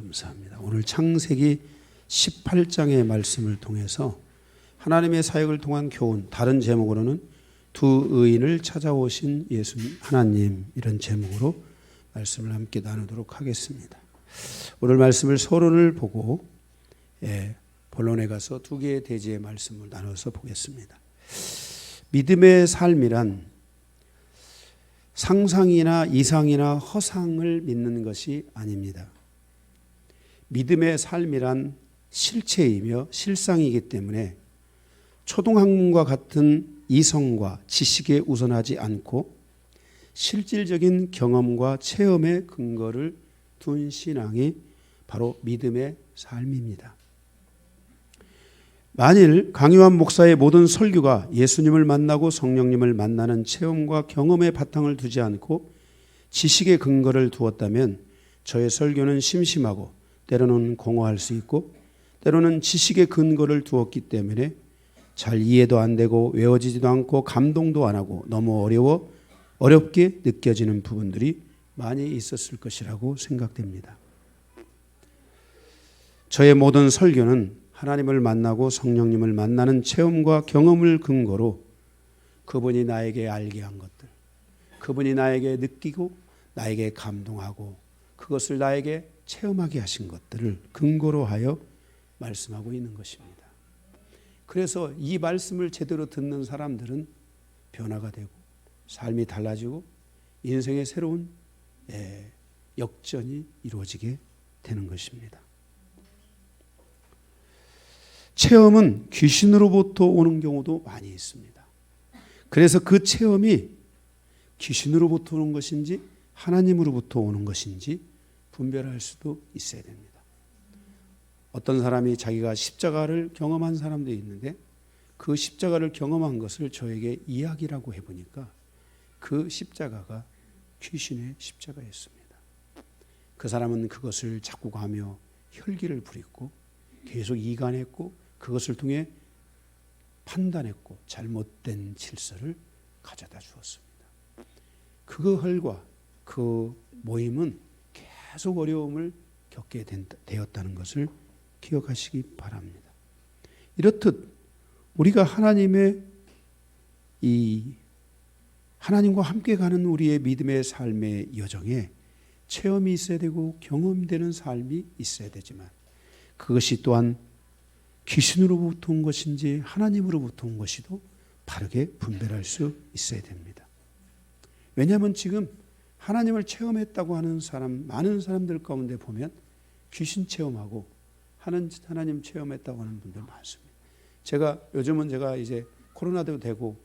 감사합니다. 오늘 창세기 18장의 말씀을 통해서 하나님의 사역을 통한 교훈, 다른 제목으로는 두 의인을 찾아오신 예수 하나님, 이런 제목으로 말씀을 함께 나누도록 하겠습니다. 오늘 말씀을 서론을 보고 본론에 가서 두 개의 대지의 말씀을 나눠서 보겠습니다. 믿음의 삶이란 상상이나 이상이나 허상을 믿는 것이 아닙니다. 믿음의 삶이란 실체이며 실상이기 때문에 초등학문과 같은 이성과 지식에 우선하지 않고 실질적인 경험과 체험의 근거를 둔 신앙이 바로 믿음의 삶입니다. 만일 강요한 목사의 모든 설교가 예수님을 만나고 성령님을 만나는 체험과 경험의 바탕을 두지 않고 지식의 근거를 두었다면 저의 설교는 심심하고 때로는 공허할 수 있고 때로는 지식의 근거를 두었기 때문에 잘 이해도 안 되고 외워지지도 않고 감동도 안 하고 너무 어렵게 느껴지는 부분들이 많이 있었을 것이라고 생각됩니다. 저의 모든 설교는 하나님을 만나고 성령님을 만나는 체험과 경험을 근거로 그분이 나에게 알게 한 것들, 그분이 나에게 느끼고 나에게 감동하고 그것을 나에게 체험하게 하신 것들을 근거로 하여 말씀하고 있는 것입니다. 그래서 이 말씀을 제대로 듣는 사람들은 변화가 되고 삶이 달라지고 인생의 새로운 역전이 이루어지게 되는 것입니다. 체험은 귀신으로부터 오는 경우도 많이 있습니다. 그래서 그 체험이 귀신으로부터 오는 것인지 하나님으로부터 오는 것인지 분별할 수도 있어야 됩니다. 어떤 사람이 자기가 십자가를 경험한 사람도 있는데 그 십자가를 경험한 것을 저에게 이야기라고 해보니까 그 십자가가 귀신의 십자가였습니다. 그 사람은 그것을 자꾸 가며 혈기를 부리고 계속 이간했고 그것을 통해 판단했고 잘못된 질서를 가져다 주었습니다. 그 혈과 그 모임은 계속 어려움을 겪게 되었다는 것을 기억하시기 바랍니다. 이렇듯 우리가 하나님과 함께 가는 우리의 믿음의 삶의 여정에 체험이 있어야 되고 경험되는 삶이 있어야 되지만 그것이 또한 귀신으로부터 온 것인지 하나님으로부터 온 것이도 바르게 분별할 수 있어야 됩니다. 왜냐하면 지금 하나님을 체험했다고 하는 사람, 많은 사람들 가운데 보면 귀신 체험하고 하나님 체험했다고 하는 분들 많습니다. 요즘은 제가 이제 코로나도 되고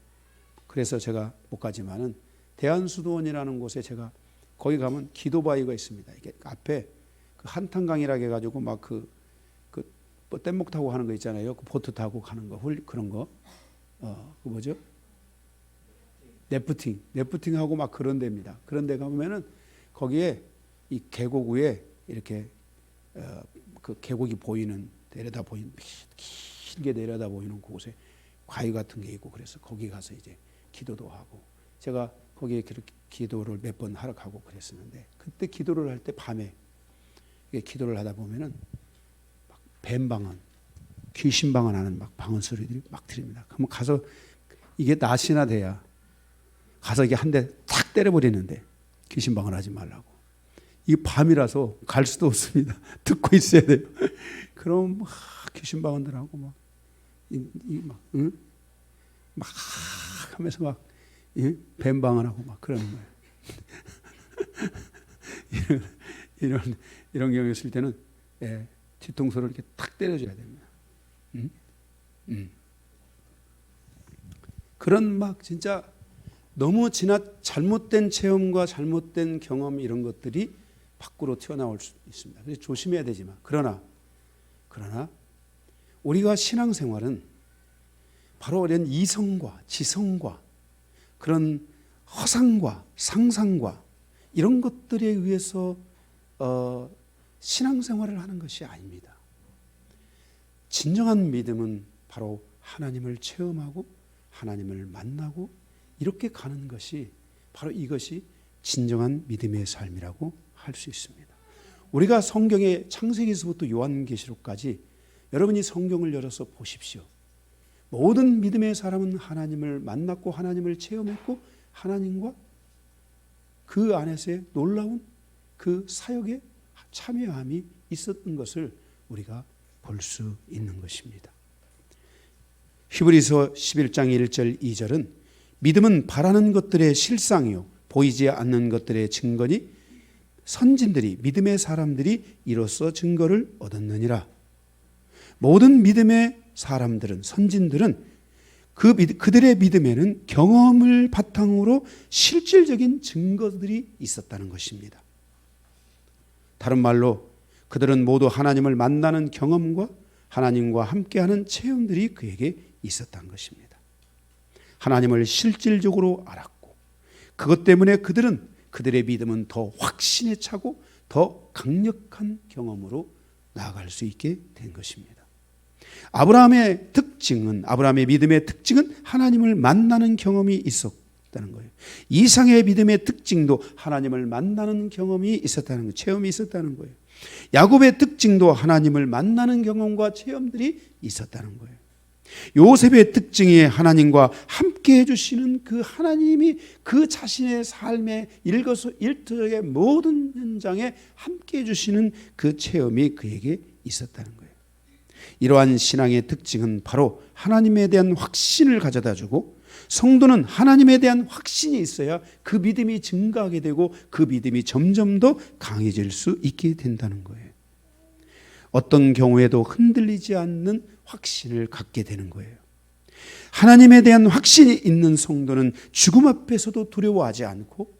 그래서 제가 못 가지만은 대한수도원이라는 곳에 제가 거기 가면 기도바위가 있습니다. 이게 앞에 그 한탄강이라고 해가지고 막 뭐 뗏목 타고 하는 거 있잖아요. 그 보트 타고 가는 거, 그런 거. 그 뭐죠? 래프팅하고 막 그런 데입니다. 그런 데 가보면은 거기에 이 계곡 위에 이렇게 그 계곡이 보이는, 길게 내려다 보이는 곳에 과일 같은 게 있고 그래서 거기 가서 이제 기도도 하고 제가 거기에 그렇게 기도를 몇 번 하러 가고 그랬었는데 그때 기도를 할 때 밤에 기도를 하다 보면은 막 뱀방언, 귀신방언하는 막 방언 소리들이 막 들립니다. 그러면 가서 이게 낮이나 돼야 가서 이게 한 대 탁 때려버리는데 귀신방언하지 말라고. 이게 밤이라서 갈 수도 없습니다. 듣고 있어야 돼요. 그럼 막 귀신방언들하고 막 하면서 막 뱀방언하고 막 그러는 거예요. 이런 경우 있을 때는 뒤통수를 이렇게 탁 때려줘야 됩니다. 그런 막 진짜 너무 잘못된 체험과 잘못된 경험 이런 것들이 밖으로 튀어나올 수 있습니다. 그래서 조심해야 되지만 그러나 우리가 신앙생활은 바로 이런 이성과 지성과 그런 허상과 상상과 이런 것들에 의해서 신앙생활을 하는 것이 아닙니다. 진정한 믿음은 바로 하나님을 체험하고 하나님을 만나고 이렇게 가는 것이 바로 이것이 진정한 믿음의 삶이라고 할 수 있습니다. 우리가 성경의 창세기에서부터 요한계시록까지 여러분이 성경을 열어서 보십시오. 모든 믿음의 사람은 하나님을 만났고 하나님을 체험했고 하나님과 그 안에서의 놀라운 그 사역에 참여함이 있었던 것을 우리가 볼 수 있는 것입니다. 히브리서 11장 1절 2절은 믿음은 바라는 것들의 실상이요 보이지 않는 것들의 증거니 선진들이 믿음의 사람들이 이로써 증거를 얻었느니라. 모든 믿음의 사람들은 선진들은 그들의 믿음에는 경험을 바탕으로 실질적인 증거들이 있었다는 것입니다. 다른 말로 그들은 모두 하나님을 만나는 경험과 하나님과 함께하는 체험들이 그에게 있었다는 것입니다. 하나님을 실질적으로 알았고 그것 때문에 그들의 믿음은 더 확신에 차고 더 강력한 경험으로 나아갈 수 있게 된 것입니다. 아브라함의 믿음의 특징은 하나님을 만나는 경험이 있었다는 거예요. 이상의 믿음의 특징도 하나님을 만나는 경험이 있었다는 거예요. 체험이 있었다는 거예요. 야곱의 특징도 하나님을 만나는 경험과 체험들이 있었다는 거예요. 요셉의 특징이 하나님과 함께 해주시는 그 하나님이 그 자신의 삶의 일거수일투족의 모든 현장에 함께 해주시는 그 체험이 그에게 있었다는 거예요. 이러한 신앙의 특징은 바로 하나님에 대한 확신을 가져다주고 성도는 하나님에 대한 확신이 있어야 그 믿음이 증가하게 되고 그 믿음이 점점 더 강해질 수 있게 된다는 거예요. 어떤 경우에도 흔들리지 않는 확신을 갖게 되는 거예요. 하나님에 대한 확신이 있는 성도는 죽음 앞에서도 두려워하지 않고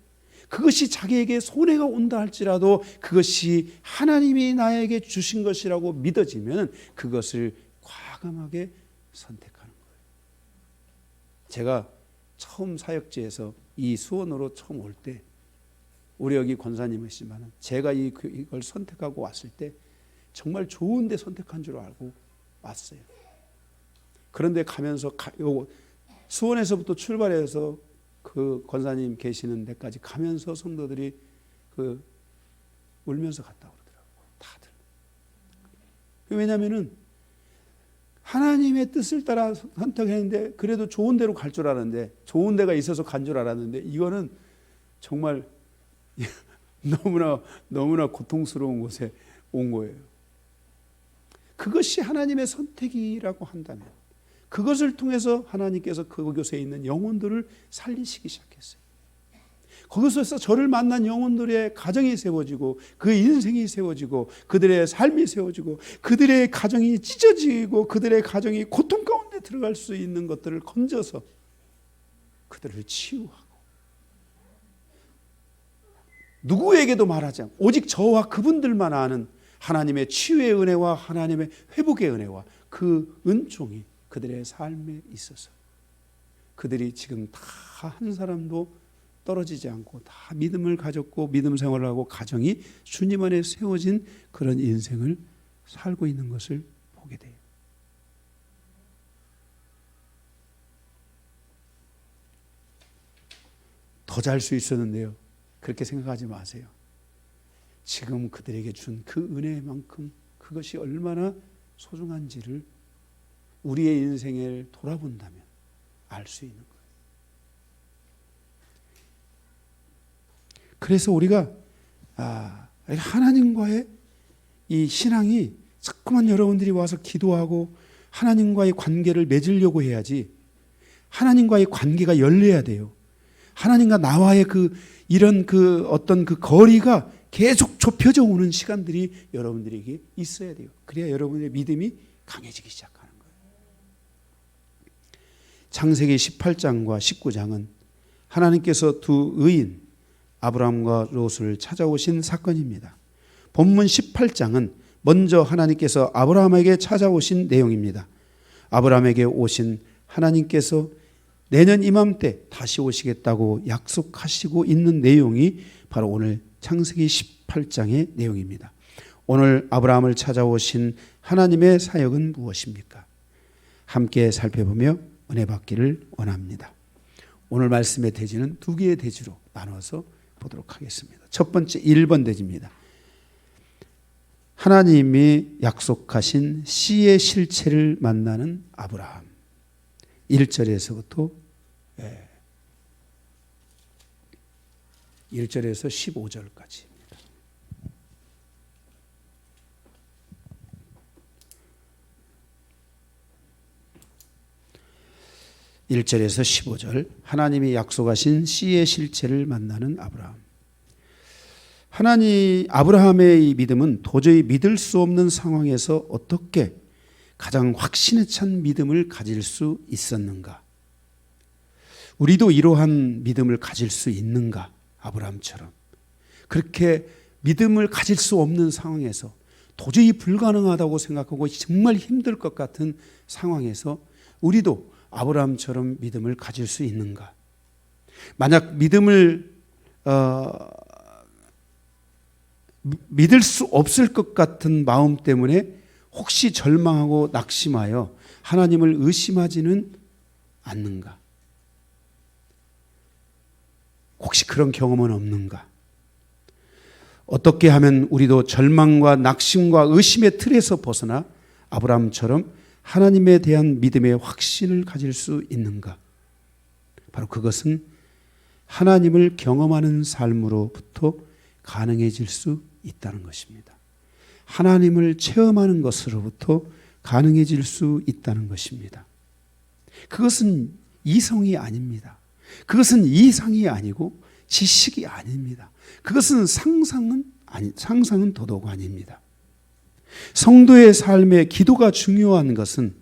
그것이 자기에게 손해가 온다 할지라도 그것이 하나님이 나에게 주신 것이라고 믿어지면 그것을 과감하게 선택하는 거예요. 제가 처음 사역지에서 이 수원으로 처음 올 때 우리 여기 권사님이시지만 제가 이걸 선택하고 왔을 때 정말 좋은 데 선택한 줄 알고 왔어요. 그런데 가면서 수원에서부터 출발해서 그 권사님 계시는 데까지 가면서 성도들이 울면서 갔다 그러더라고요. 다들. 왜냐하면은 하나님의 뜻을 따라 선택했는데 그래도 좋은 데로 갈 줄 알았는데 좋은 데가 있어서 간 줄 알았는데 이거는 정말 너무나 고통스러운 곳에 온 거예요. 그것이 하나님의 선택이라고 한다면 그것을 통해서 하나님께서 그곳에 있는 영혼들을 살리시기 시작했어요. 거기서 저를 만난 영혼들의 가정이 세워지고 그 인생이 세워지고 그들의 삶이 세워지고 그들의 가정이 찢어지고 그들의 가정이 고통 가운데 들어갈 수 있는 것들을 건져서 그들을 치유하고 누구에게도 말하지 않고 오직 저와 그분들만 아는 하나님의 치유의 은혜와 하나님의 회복의 은혜와 그 은총이 그들의 삶에 있어서 그들이 지금 다 한 사람도 떨어지지 않고 다 믿음을 가졌고 믿음 생활을 하고 가정이 주님 안에 세워진 그런 인생을 살고 있는 것을 보게 돼요. 더 잘 수 있었는데요. 그렇게 생각하지 마세요. 지금 그들에게 준 그 은혜만큼 그것이 얼마나 소중한지를 우리의 인생을 돌아본다면 알 수 있는 거예요. 그래서 우리가 하나님과의 이 신앙이 자꾸만 여러분들이 와서 기도하고 하나님과의 관계를 맺으려고 해야지 하나님과의 관계가 열려야 돼요. 하나님과 나와의 이런 어떤 거리가 계속 좁혀져 오는 시간들이 여러분들에게 있어야 돼요. 그래야 여러분의 믿음이 강해지기 시작하는 거예요. 창세기 18장과 19장은 하나님께서 두 의인 아브라함과 롯을 찾아오신 사건입니다. 본문 18장은 먼저 하나님께서 아브라함에게 찾아오신 내용입니다. 아브라함에게 오신 하나님께서 내년 이맘때 다시 오시겠다고 약속하시고 있는 내용이 바로 오늘 창세기 18장의 내용입니다. 오늘 아브라함을 찾아오신 하나님의 사역은 무엇입니까? 함께 살펴보며 은혜 받기를 원합니다. 오늘 말씀의 대지는 두 개의 대지로 나눠서 보도록 하겠습니다. 첫 번째 1번 대지입니다. 하나님이 약속하신 씨의 실체를 만나는 아브라함. 1절에서부터 1절에서 15절까지. 1절에서 15절. 하나님이 약속하신 씨의 실체를 만나는 아브라함. 아브라함의 이 믿음은 도저히 믿을 수 없는 상황에서 어떻게 가장 확신에 찬 믿음을 가질 수 있었는가? 우리도 이러한 믿음을 가질 수 있는가? 아브라함처럼. 그렇게 믿음을 가질 수 없는 상황에서, 도저히 불가능하다고 생각하고 정말 힘들 것 같은 상황에서 우리도 아브라함처럼 믿음을 가질 수 있는가? 만약 믿음을 믿을 수 없을 것 같은 마음 때문에 혹시 절망하고 낙심하여 하나님을 의심하지는 않는가? 혹시 그런 경험은 없는가? 어떻게 하면 우리도 절망과 낙심과 의심의 틀에서 벗어나 아브라함처럼 하나님에 대한 믿음의 확신을 가질 수 있는가? 바로 그것은 하나님을 경험하는 삶으로부터 가능해질 수 있다는 것입니다. 하나님을 체험하는 것으로부터 가능해질 수 있다는 것입니다. 그것은 이성이 아닙니다. 그것은 이상이 아니고 지식이 아닙니다. 그것은 상상은 도도가 아닙니다. 성도의 삶에 기도가 중요한 것은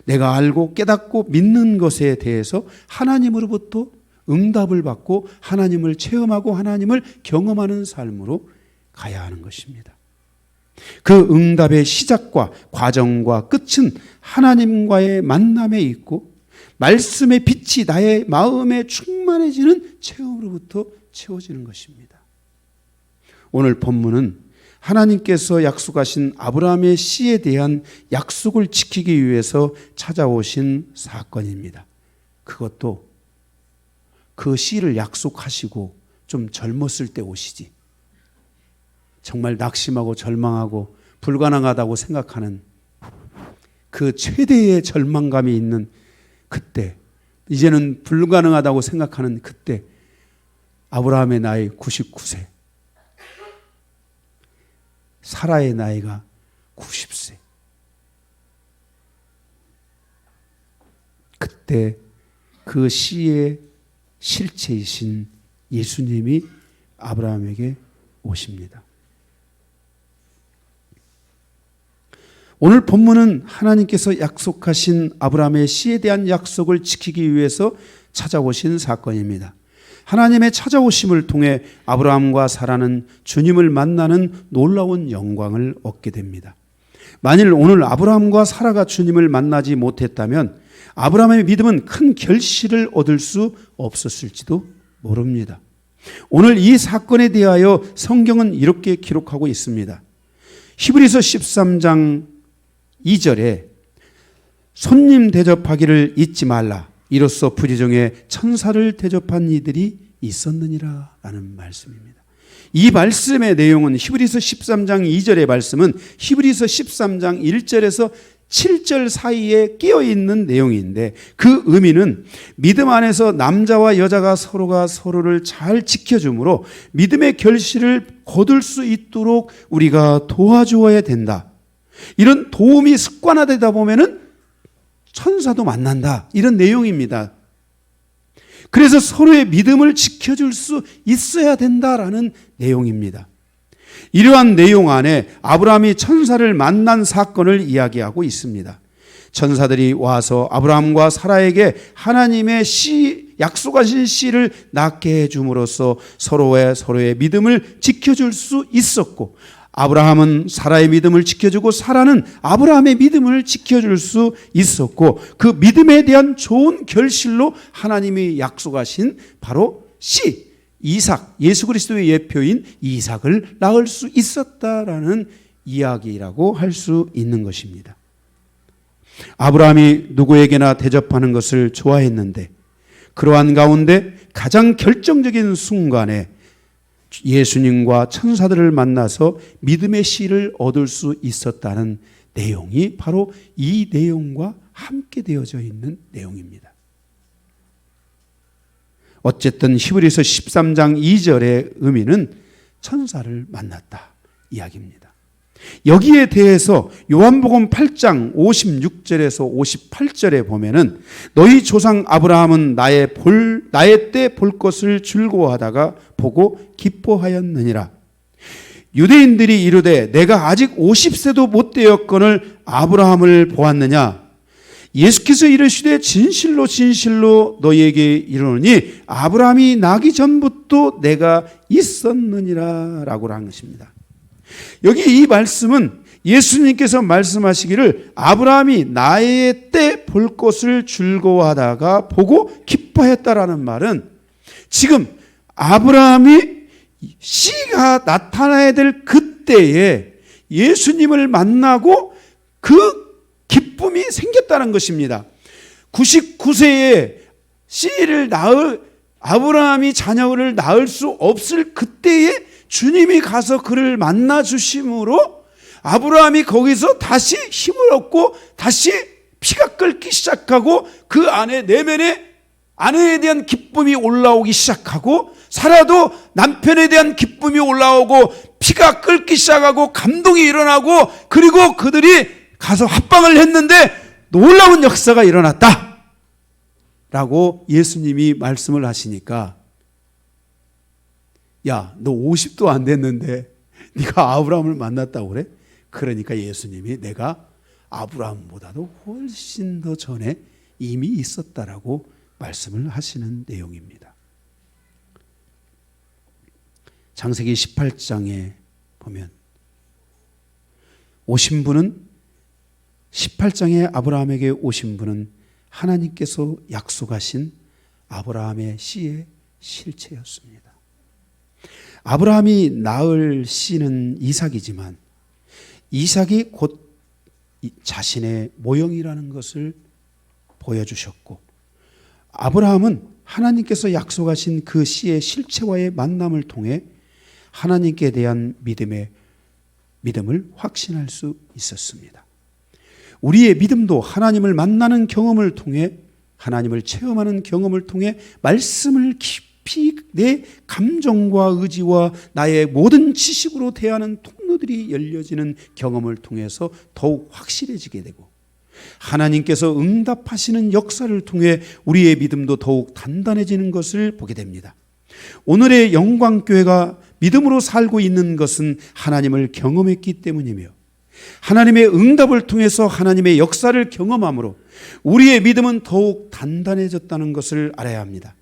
내가 알고 깨닫고 믿는 것에 대해서 하나님으로부터 응답을 받고 하나님을 체험하고 하나님을 경험하는 삶으로 가야 하는 것입니다. 그 응답의 시작과 과정과 끝은 하나님과의 만남에 있고 말씀의 빛이 나의 마음에 충만해지는 체험으로부터 채워지는 것입니다. 오늘 본문은 하나님께서 약속하신 아브라함의 씨에 대한 약속을 지키기 위해서 찾아오신 사건입니다. 그것도 그 씨를 약속하시고 좀 젊었을 때 오시지. 정말 낙심하고 절망하고 불가능하다고 생각하는 그 최대의 절망감이 있는 그때, 이제는 불가능하다고 생각하는 그때, 아브라함의 나이 99세, 사라의 나이가 90세. 그때 그 씨의 실체이신 예수님이 아브라함에게 오십니다. 오늘 본문은 하나님께서 약속하신 아브라함의 씨에 대한 약속을 지키기 위해서 찾아오신 사건입니다. 하나님의 찾아오심을 통해 아브라함과 사라는 주님을 만나는 놀라운 영광을 얻게 됩니다. 만일 오늘 아브라함과 사라가 주님을 만나지 못했다면 아브라함의 믿음은 큰 결실을 얻을 수 없었을지도 모릅니다. 오늘 이 사건에 대하여 성경은 이렇게 기록하고 있습니다. 히브리서 13장 2절에 손님 대접하기를 잊지 말라. 이로써 불의중에 천사를 대접한 이들이 있었느니라 라는 말씀입니다. 이 말씀의 내용은 히브리서 13장 2절의 말씀은 히브리서 13장 1절에서 7절 사이에 끼어있는 내용인데 그 의미는 믿음 안에서 남자와 여자가 서로가 서로를 잘 지켜주므로 믿음의 결실을 거둘 수 있도록 우리가 도와주어야 된다. 이런 도움이 습관화되다 보면은 천사도 만난다. 이런 내용입니다. 그래서 서로의 믿음을 지켜줄 수 있어야 된다라는 내용입니다. 이러한 내용 안에 아브라함이 천사를 만난 사건을 이야기하고 있습니다. 천사들이 와서 아브라함과 사라에게 하나님의 약속하신 씨를 낳게 해줌으로써 서로의 믿음을 지켜줄 수 있었고 아브라함은 사라의 믿음을 지켜주고 사라는 아브라함의 믿음을 지켜줄 수 있었고 그 믿음에 대한 좋은 결실로 하나님이 약속하신 바로 씨, 이삭, 예수 그리스도의 예표인 이삭을 낳을 수 있었다라는 이야기라고 할 수 있는 것입니다. 아브라함이 누구에게나 대접하는 것을 좋아했는데 그러한 가운데 가장 결정적인 순간에 예수님과 천사들을 만나서 믿음의 씨를 얻을 수 있었다는 내용이 바로 이 내용과 함께 되어져 있는 내용입니다. 어쨌든 히브리서 13장 2절의 의미는 천사를 만났다 이야기입니다. 여기에 대해서 요한복음 8장 56절에서 58절에 보면은 너희 조상 아브라함은 나의 때 볼 것을 즐거워하다가 보고 기뻐하였느니라. 유대인들이 이르되 내가 아직 50세도 못 되었거늘 아브라함을 보았느냐. 예수께서 이르시되 진실로 진실로 너희에게 이르노니 아브라함이 나기 전부터 내가 있었느니라 라고 한 것입니다. 여기 이 말씀은 예수님께서 말씀하시기를 아브라함이 나의 때 볼 것을 즐거워하다가 보고 기뻐했다라는 말은 지금 아브라함이 씨가 나타나야 될 그때에 예수님을 만나고 그 기쁨이 생겼다는 것입니다. 99세에 씨를 아브라함이 자녀를 낳을 수 없을 그때에 주님이 가서 그를 만나 주심으로 아브라함이 거기서 다시 힘을 얻고 다시 피가 끓기 시작하고 그 안에 내면에 아내에 대한 기쁨이 올라오기 시작하고 사라도 남편에 대한 기쁨이 올라오고 피가 끓기 시작하고 감동이 일어나고 그리고 그들이 가서 합방을 했는데 놀라운 역사가 일어났다 라고 예수님이 말씀을 하시니까 야, 너 50도 안 됐는데 네가 아브라함을 만났다고 그래? 그러니까 예수님이 내가 아브라함보다도 훨씬 더 전에 이미 있었다라고 말씀을 하시는 내용입니다. 창세기 18장에 보면 오신 분은 18장에 아브라함에게 오신 분은 하나님께서 약속하신 아브라함의 씨의 실체였습니다. 아브라함이 낳을 씨는 이삭이지만 이삭이 곧 자신의 모형이라는 것을 보여주셨고 아브라함은 하나님께서 약속하신 그 씨의 실체와의 만남을 통해 하나님께 대한 믿음을 확신할 수 있었습니다. 우리의 믿음도 하나님을 만나는 경험을 통해 하나님을 체험하는 경험을 통해 말씀을 깊이 내 감정과 의지와 나의 모든 지식으로 대하는 통로들이 열려지는 경험을 통해서 더욱 확실해지게 되고 하나님께서 응답하시는 역사를 통해 우리의 믿음도 더욱 단단해지는 것을 보게 됩니다. 오늘의 영광교회가 믿음으로 살고 있는 것은 하나님을 경험했기 때문이며 하나님의 응답을 통해서 하나님의 역사를 경험함으로 우리의 믿음은 더욱 단단해졌다는 것을 알아야 합니다.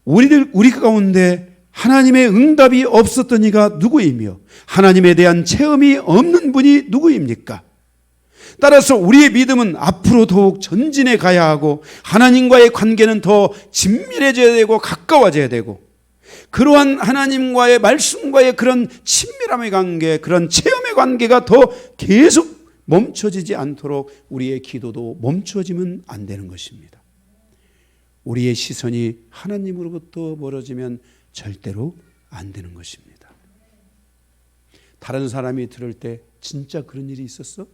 우리 가운데 하나님의 응답이 없었던 이가 누구이며 하나님에 대한 체험이 없는 분이 누구입니까? 따라서 우리의 믿음은 앞으로 더욱 전진해 가야 하고 하나님과의 관계는 더 친밀해져야 되고 가까워져야 되고 그러한 하나님과의 말씀과의 그런 친밀함의 관계, 그런 체험의 관계가 더 계속 멈춰지지 않도록 우리의 기도도 멈춰지면 안 되는 것입니다. 우리의 시선이 하나님으로부터 멀어지면 절대로 안 되는 것입니다. 다른 사람이 들을 때 진짜 그런 일이 있었어?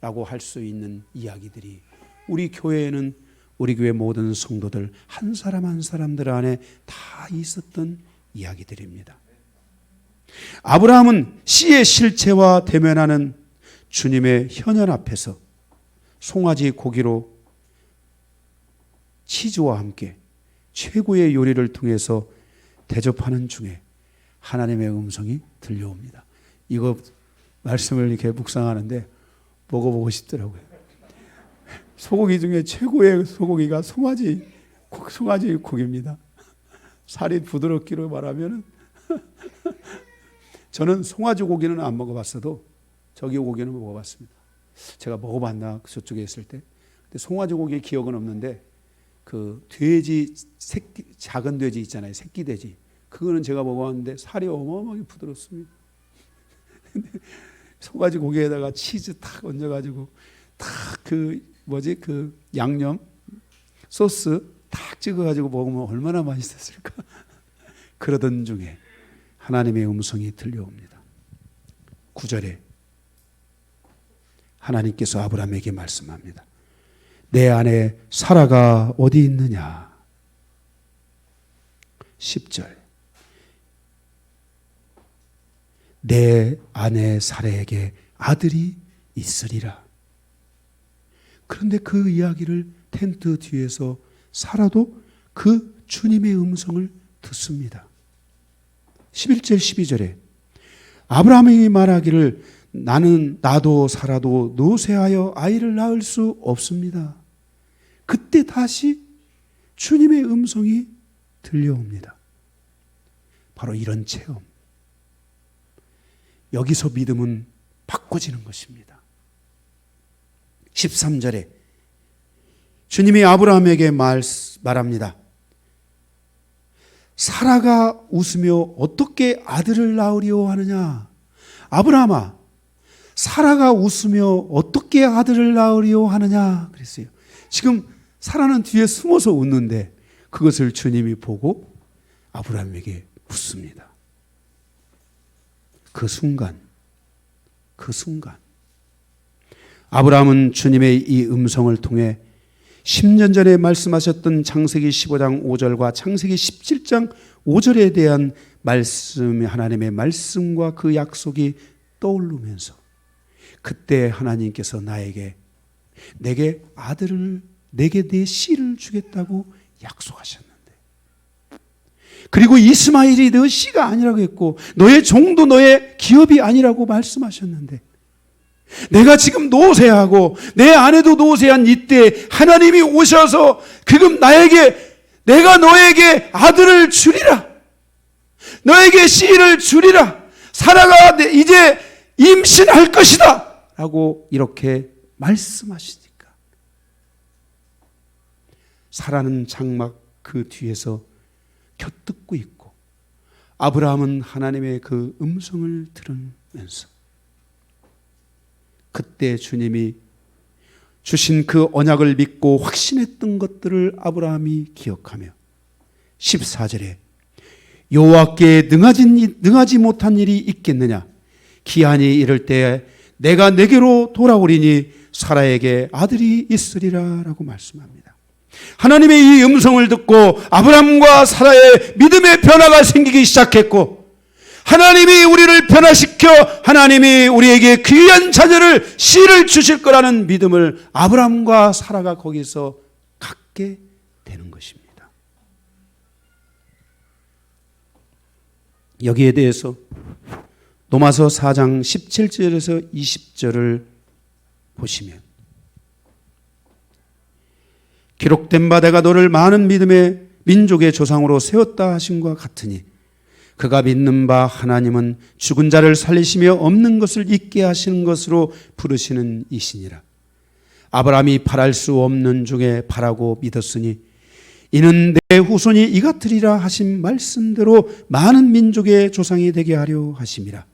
라고 할 수 있는 이야기들이 우리 교회에는 우리 교회 모든 성도들 한 사람 한 사람들 안에 다 있었던 이야기들입니다. 아브라함은 씨의 실체와 대면하는 주님의 현현 앞에서 송아지 고기로 치즈와 함께 최고의 요리를 통해서 대접하는 중에 하나님의 음성이 들려옵니다. 이거 말씀을 이렇게 묵상하는데 먹어보고 싶더라고요. 소고기 중에 최고의 소고기가 송아지 고기입니다. 살이 부드럽기로 말하면 저는 송아지 고기는 안 먹어봤어도 저기 고기는 먹어봤습니다. 제가 먹어봤나 저쪽에 있을 때. 근데 송아지 고기의 기억은 없는데 그 돼지 새끼 작은 돼지 있잖아요. 새끼 돼지. 그거는 제가 먹어봤는데 살이 어마어마하게 부드럽습니다. 송아지 고기에다가 치즈 탁 얹어가지고 탁 그 양념 소스 탁 찍어가지고 먹으면 얼마나 맛있었을까. 그러던 중에 하나님의 음성이 들려옵니다. 9절에 하나님께서 아브라함에게 말씀합니다. 내 아내 사라가 어디 있느냐? 10절 내 아내 사라에게 아들이 있으리라. 그런데 그 이야기를 텐트 뒤에서 사라도 그 주님의 음성을 듣습니다. 11절 12절에 아브라함이 말하기를 나도 사라도 노쇠하여 아이를 낳을 수 없습니다. 그때 다시 주님의 음성이 들려옵니다. 바로 이런 체험. 여기서 믿음은 바꿔지는 것입니다. 13절에 주님이 아브라함에게 말합니다. 사라가 웃으며 어떻게 아들을 낳으려 하느냐? 아브라함아, 사라가 웃으며 어떻게 아들을 낳으려 하느냐? 그랬어요. 지금 사라는 뒤에 숨어서 웃는데 그것을 주님이 보고 아브라함에게 묻습니다. 그 순간 아브라함은 주님의 이 음성을 통해 10년 전에 말씀하셨던 창세기 15장 5절과 창세기 17장 5절에 대한 말씀, 하나님의 말씀과 그 약속이 떠오르면서 그때 하나님께서 내게 아들을, 내게 내 씨를 주겠다고 약속하셨는데, 그리고 이스마엘이 너 씨가 아니라고 했고 너의 종도 너의 기업이 아니라고 말씀하셨는데, 내가 지금 노쇠하고 내 아내도 노쇠한 이때 하나님이 오셔서 지금 내가 너에게 아들을 주리라, 너에게 씨를 주리라, 사라가 이제 임신할 것이다 라고 이렇게 말씀하시니까 사라는 장막 그 뒤에서 곁듣고 있고 아브라함은 하나님의 그 음성을 들으면서 그때 주님이 주신 그 언약을 믿고 확신했던 것들을 아브라함이 기억하며 14절에 여호와께 능하지 못한 일이 있겠느냐? 기한이 이를 때 내가 내게로 돌아오리니 사라에게 아들이 있으리라 라고 말씀합니다. 하나님의 이 음성을 듣고 아브라함과 사라의 믿음의 변화가 생기기 시작했고, 하나님이 우리를 변화시켜 하나님이 우리에게 귀한 자녀를 씨를 주실 거라는 믿음을 아브라함과 사라가 거기서 갖게 되는 것입니다. 여기에 대해서 로마서 4장 17절에서 20절을 보시면 기록된 바 내가 너를 많은 믿음의 민족의 조상으로 세웠다 하심과 같으니 그가 믿는 바 하나님은 죽은 자를 살리시며 없는 것을 있게 하시는 것으로 부르시는 이시니라. 아브라함이 바랄 수 없는 중에 바라고 믿었으니 이는 내 후손이 이같으리라 하신 말씀대로 많은 민족의 조상이 되게 하려 하심이라.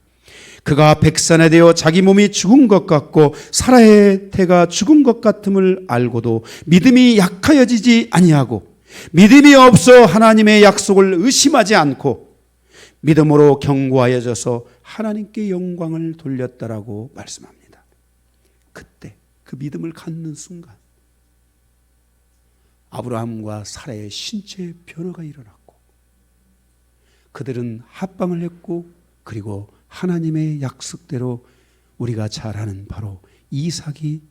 그가 백산에 대어 자기 몸이 죽은 것 같고 사라의 태가 죽은 것 같음을 알고도 믿음이 약하여지지 아니하고 믿음이 없어 하나님의 약속을 의심하지 않고 믿음으로 견고하여져서 하나님께 영광을 돌렸다라고 말씀합니다. 그때 그 믿음을 갖는 순간 아브라함과 사라의 신체의 변화가 일어났고 그들은 합방을 했고, 그리고 하나님의 약속대로 우리가 잘 아는 바로 이삭이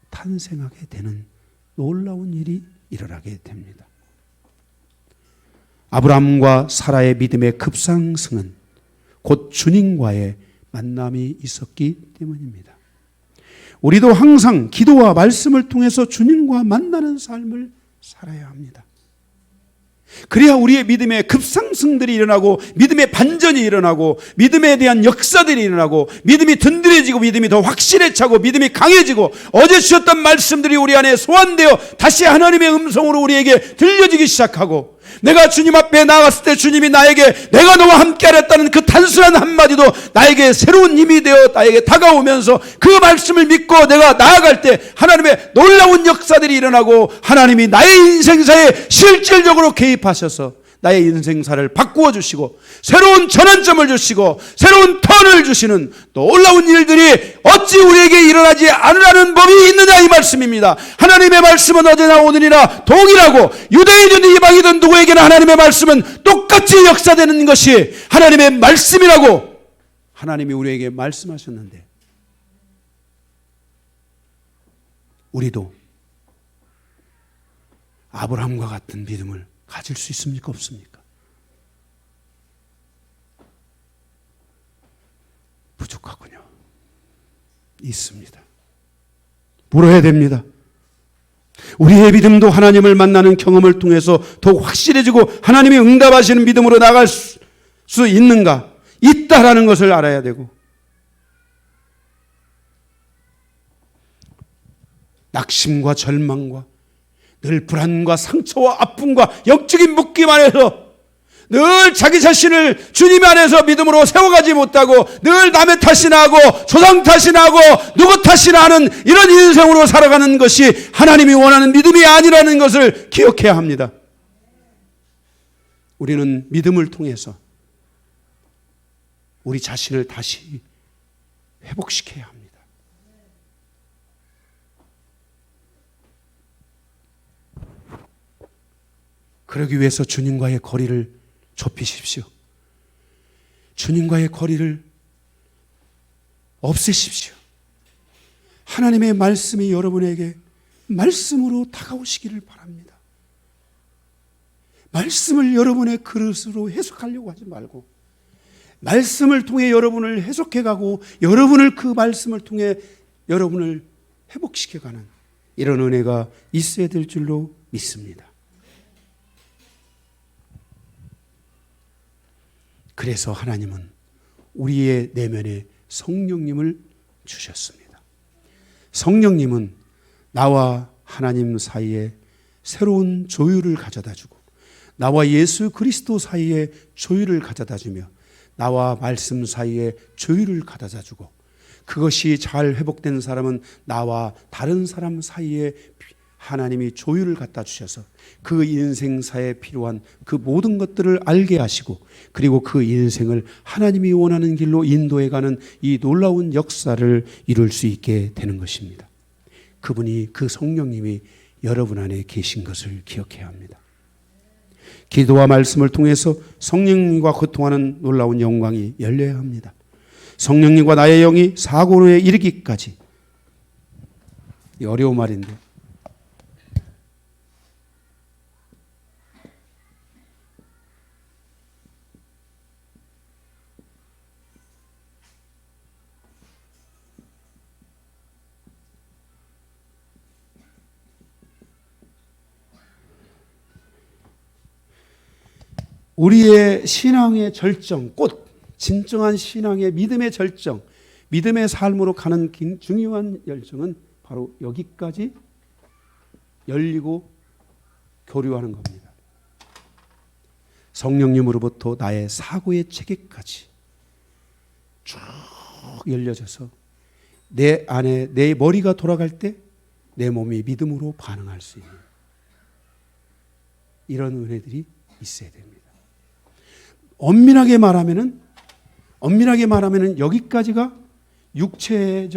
탄생하게 되는 놀라운 일이 일어나게 됩니다. 아브라함과 사라의 믿음의 급상승은 곧 주님과의 만남이 있었기 때문입니다. 우리도 항상 기도와 말씀을 통해서 주님과 만나는 삶을 살아야 합니다. 그래야 우리의 믿음의 급상승들이 일어나고 믿음의 반전이 일어나고 믿음에 대한 역사들이 일어나고 믿음이 든든해지고 믿음이 더 확실해 차고 믿음이 강해지고 어제 주셨던 말씀들이 우리 안에 소환되어 다시 하나님의 음성으로 우리에게 들려지기 시작하고, 내가 주님 앞에 나갔을 때 주님이 나에게 내가 너와 함께 하랬다는 그 단순한 한마디도 나에게 새로운 힘이 되어 나에게 다가오면서 그 말씀을 믿고 내가 나아갈 때 하나님의 놀라운 역사들이 일어나고 하나님이 나의 인생사에 실질적으로 개입하셔서 나의 인생사를 바꾸어 주시고 새로운 전환점을 주시고 새로운 턴을 주시는 놀라운 일들이 어찌 우리에게 일어나지 않으라는 법이 있느냐, 이 말씀입니다. 하나님의 말씀은 어제나 오늘이나 동일하고 유대인이든 이방이든 누구에게나 하나님의 말씀은 똑같이 역사되는 것이 하나님의 말씀이라고 하나님이 우리에게 말씀하셨는데, 우리도 아브라함과 같은 믿음을 가질 수 있습니까, 없습니까? 부족하군요. 있습니다. 물어야 됩니다. 우리의 믿음도 하나님을 만나는 경험을 통해서 더욱 확실해지고 하나님이 응답하시는 믿음으로 나갈 수 있는가, 있다라는 것을 알아야 되고, 낙심과 절망과 늘 불안과 상처와 아픔과 영적인 묶임 안에서 늘 자기 자신을 주님 안에서 믿음으로 세워가지 못하고 늘 남의 탓이나 하고 조상 탓이나 하고 누구 탓이나 하는 이런 인생으로 살아가는 것이 하나님이 원하는 믿음이 아니라는 것을 기억해야 합니다. 우리는 믿음을 통해서 우리 자신을 다시 회복시켜야 합니다. 그러기 위해서 주님과의 거리를 좁히십시오. 주님과의 거리를 없애십시오. 하나님의 말씀이 여러분에게 말씀으로 다가오시기를 바랍니다. 말씀을 여러분의 그릇으로 해석하려고 하지 말고 말씀을 통해 여러분을 해석해가고 여러분을 그 말씀을 통해 여러분을 회복시켜가는 이런 은혜가 있어야 될 줄로 믿습니다. 그래서 하나님은 우리의 내면에 성령님을 주셨습니다. 성령님은 나와 하나님 사이에 새로운 조율을 가져다 주고 나와 예수 그리스도 사이에 조율을 가져다 주며 나와 말씀 사이에 조율을 가져다 주고 그것이 잘 회복된 사람은 나와 다른 사람 사이에 하나님이 조율을 갖다 주셔서 그 인생사에 필요한 그 모든 것들을 알게 하시고 그리고 그 인생을 하나님이 원하는 길로 인도해가는 이 놀라운 역사를 이룰 수 있게 되는 것입니다. 그분이, 그 성령님이 여러분 안에 계신 것을 기억해야 합니다. 기도와 말씀을 통해서 성령님과 고통하는 놀라운 영광이 열려야 합니다. 성령님과 나의 영이 사고로에 이르기까지. 이 어려운 말인데 우리의 신앙의 절정, 꽃, 진정한 신앙의 믿음의 절정, 믿음의 삶으로 가는 중요한 열정은 바로 여기까지 열리고 교류하는 겁니다. 성령님으로부터 나의 사고의 체계까지 쭉 열려져서 내 안에 내 머리가 돌아갈 때 내 몸이 믿음으로 반응할 수 있는 이런 은혜들이 있어야 됩니다. 엄밀하게 말하면은 여기까지가 육체의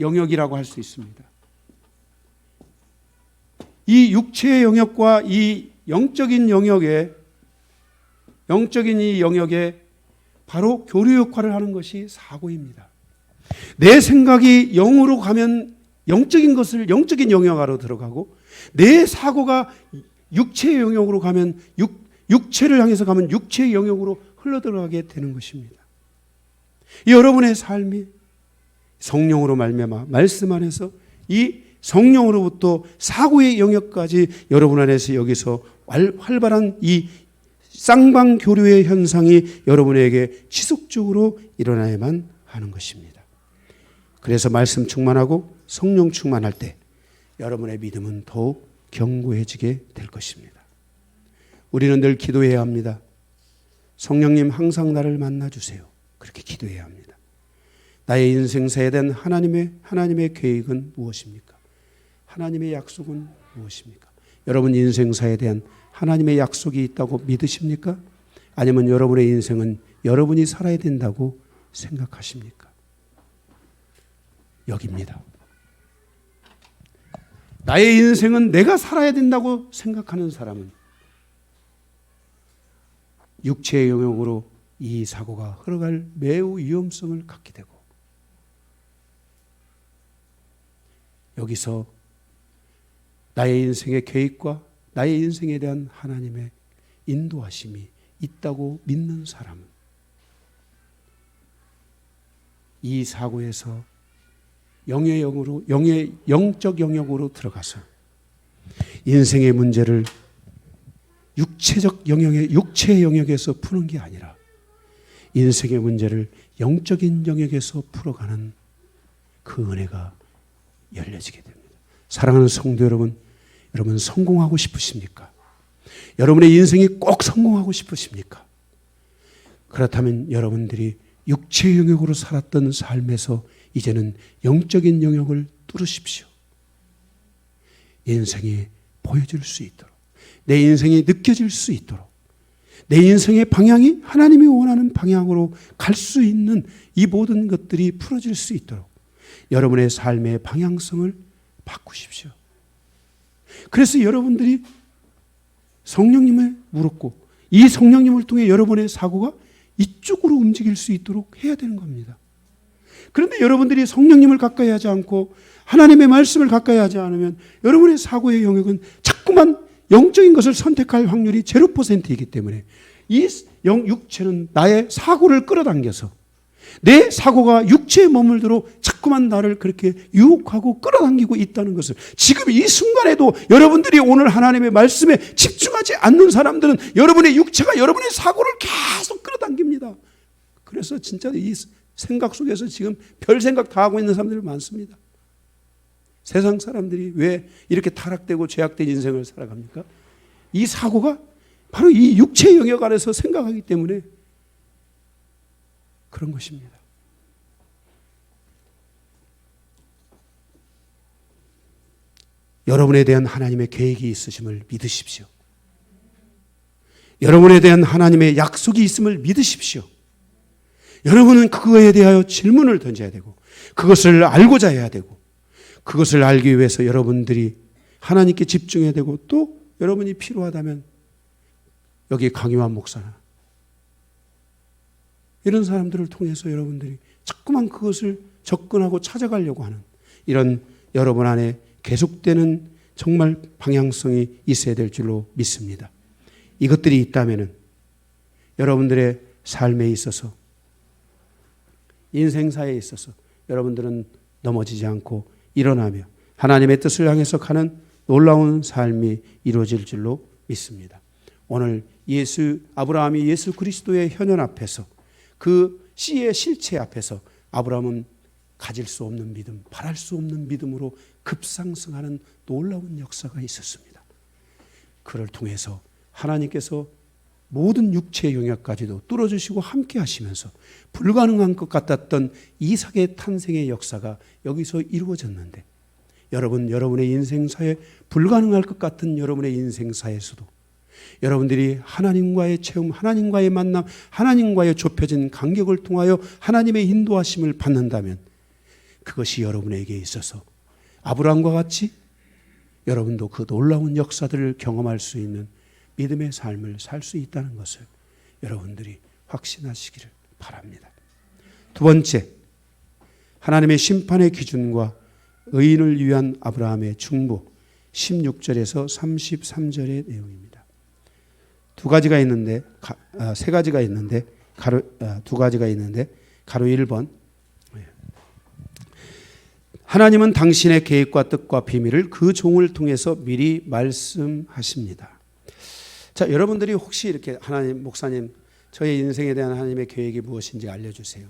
영역이라고 할 수 있습니다. 이 육체의 영역과 이 영적인 이 영역에 바로 교류 역할을 하는 것이 사고입니다. 내 생각이 영으로 가면 영적인 것을 영적인 영역으로 들어가고 내 사고가 육체의 영역으로 가면 육체를 향해서 가면 육체의 영역으로 흘러들어가게 되는 것입니다. 여러분의 삶이 성령으로 말미암아 말씀 안에서 이 성령으로부터 사고의 영역까지 여러분 안에서 여기서 활발한 이 쌍방교류의 현상이 여러분에게 지속적으로 일어나야만 하는 것입니다. 그래서 말씀 충만하고 성령 충만할 때 여러분의 믿음은 더욱 견고해지게 될 것입니다. 우리는 늘 기도해야 합니다. 성령님 항상 나를 만나주세요. 그렇게 기도해야 합니다. 나의 인생사에 대한 하나님의 계획은 무엇입니까? 하나님의 약속은 무엇입니까? 여러분 인생사에 대한 하나님의 약속이 있다고 믿으십니까? 아니면 여러분의 인생은 여러분이 살아야 된다고 생각하십니까? 여기입니다. 나의 인생은 내가 살아야 된다고 생각하는 사람은 육체의 영역으로 이 사고가 흘러갈 매우 위험성을 갖게 되고, 여기서 나의 인생의 계획과 나의 인생에 대한 하나님의 인도하심이 있다고 믿는 사람은 이 사고에서 영적 영역으로 들어가서 인생의 문제를 육체의 영역에서 푸는 게 아니라 인생의 문제를 영적인 영역에서 풀어가는 그 은혜가 열려지게 됩니다. 사랑하는 성도 여러분, 여러분 성공하고 싶으십니까? 여러분의 인생이 꼭 성공하고 싶으십니까? 그렇다면 여러분들이 육체의 영역으로 살았던 삶에서 이제는 영적인 영역을 뚫으십시오. 인생이 보여질 수 있도록, 내 인생이 느껴질 수 있도록, 내 인생의 방향이 하나님이 원하는 방향으로 갈 수 있는 이 모든 것들이 풀어질 수 있도록 여러분의 삶의 방향성을 바꾸십시오. 그래서 여러분들이 성령님을 물었고 이 성령님을 통해 여러분의 사고가 이쪽으로 움직일 수 있도록 해야 되는 겁니다. 그런데 여러분들이 성령님을 가까이 하지 않고 하나님의 말씀을 가까이 하지 않으면 여러분의 사고의 영역은 자꾸만 영적인 것을 선택할 확률이 0%이기 때문에 이 육체는 나의 사고를 끌어당겨서 내 사고가 육체에 머물도록 자꾸만 나를 그렇게 유혹하고 끌어당기고 있다는 것을 지금 이 순간에도 여러분들이 오늘 하나님의 말씀에 집중하지 않는 사람들은 여러분의 육체가 여러분의 사고를 계속 끌어당깁니다. 그래서 진짜 이 생각 속에서 지금 별 생각 다 하고 있는 사람들이 많습니다. 세상 사람들이 왜 이렇게 타락되고 죄악된 인생을 살아갑니까? 이 사고가 바로 이 육체의 영역 안에서 생각하기 때문에 그런 것입니다. 여러분에 대한 하나님의 계획이 있으심을 믿으십시오. 여러분에 대한 하나님의 약속이 있음을 믿으십시오. 여러분은 그거에 대하여 질문을 던져야 되고 그것을 알고자 해야 되고 그것을 알기 위해서 여러분들이 하나님께 집중해야 되고 또 여러분이 필요하다면 여기 강요한 목사나 이런 사람들을 통해서 여러분들이 자꾸만 그것을 접근하고 찾아가려고 하는 이런 여러분 안에 계속되는 정말 방향성이 있어야 될 줄로 믿습니다. 이것들이 있다면 여러분들의 삶에 있어서 인생사에 있어서 여러분들은 넘어지지 않고 일어나며 하나님의 뜻을 향해서 가는 놀라운 삶이 이루어질 줄로 믿습니다. 오늘 아브라함이 예수 그리스도의 현현 앞에서 그 씨의 실체 앞에서 아브라함은 가질 수 없는 믿음, 바랄 수 없는 믿음으로 급상승하는 놀라운 역사가 있었습니다. 그를 통해서 하나님께서 모든 육체의 영역까지도 뚫어주시고 함께 하시면서 불가능한 것 같았던 이삭의 탄생의 역사가 여기서 이루어졌는데 여러분의 인생사에 불가능할 것 같은 여러분의 인생사에서도 여러분들이 하나님과의 체험, 하나님과의 만남, 하나님과의 좁혀진 간격을 통하여 하나님의 인도하심을 받는다면 그것이 여러분에게 있어서 아브라함과 같이 여러분도 그 놀라운 역사들을 경험할 수 있는 믿음의 삶을 살 수 있다는 것을 여러분들이 확신하시기를 바랍니다. 두 번째, 하나님의 심판의 기준과 의인을 위한 아브라함의 중보 16절에서 33절의 내용입니다. 세 가지가 있는데 두 가지가 있는데 가로 1번 하나님은 당신의 계획과 뜻과 비밀을 그 종을 통해서 미리 말씀하십니다. 자, 여러분들이 혹시 이렇게 하나님, 목사님, 저의 인생에 대한 하나님의 계획이 무엇인지 알려주세요.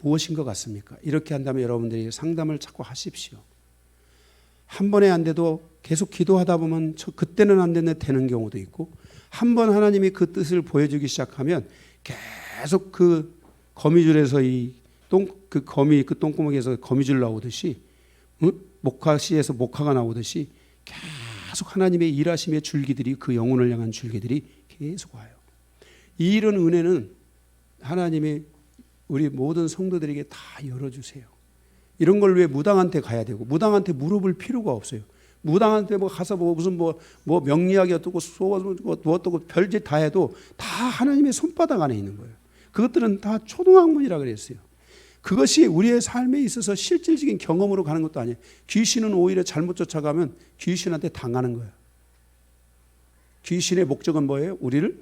무엇인 것 같습니까? 이렇게 한다면 여러분들이 상담을 자꾸 하십시오. 한 번에 안 돼도 계속 기도하다 보면 그때는 안 되는데 되는 경우도 있고 한 번 하나님이 그 뜻을 보여주기 시작하면 계속 그 거미줄에서 이 그 거미, 그 똥구멍에서 거미줄 나오듯이, 목화씨에서 목화가 나오듯이 계속 하나님의 일하심의 줄기들이, 그 영혼을 향한 줄기들이 계속 와요. 이런 은혜는 하나님이 우리 모든 성도들에게 다 열어주세요. 이런 걸 왜 무당한테 가야 되고, 무당한테 물어볼 필요가 없어요. 무당한테 가서 무슨 명리학이 어떻고 뭐 어떻고 별짓 다 해도 다 하나님의 손바닥 안에 있는 거예요. 그것들은 다 초등학문이라 그랬어요. 그것이 우리의 삶에 있어서 실질적인 경험으로 가는 것도 아니에요. 귀신은 오히려 잘못 쫓아가면 귀신한테 당하는 거예요. 귀신의 목적은 뭐예요? 우리를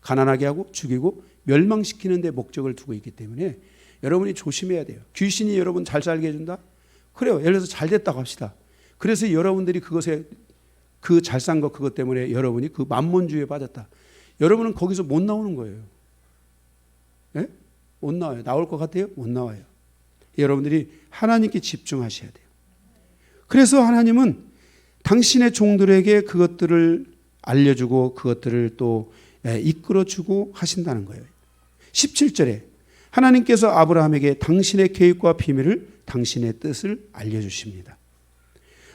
가난하게 하고 죽이고 멸망시키는 데 목적을 두고 있기 때문에 여러분이 조심해야 돼요. 귀신이 여러분 잘 살게 해준다? 그래요. 예를 들어서 잘 됐다고 합시다. 그래서 여러분들이 그것에, 그 잘 산 것 그것 때문에 여러분이 그 만몬주의에 빠졌다. 여러분은 거기서 못 나오는 거예요. 예? 못 나와요. 나올 것 같아요? 못 나와요. 여러분들이 하나님께 집중하셔야 돼요. 그래서 하나님은 당신의 종들에게 그것들을 알려주고 그것들을 또 이끌어주고 하신다는 거예요. 17절에 하나님께서 아브라함에게 당신의 계획과 비밀을, 당신의 뜻을 알려주십니다.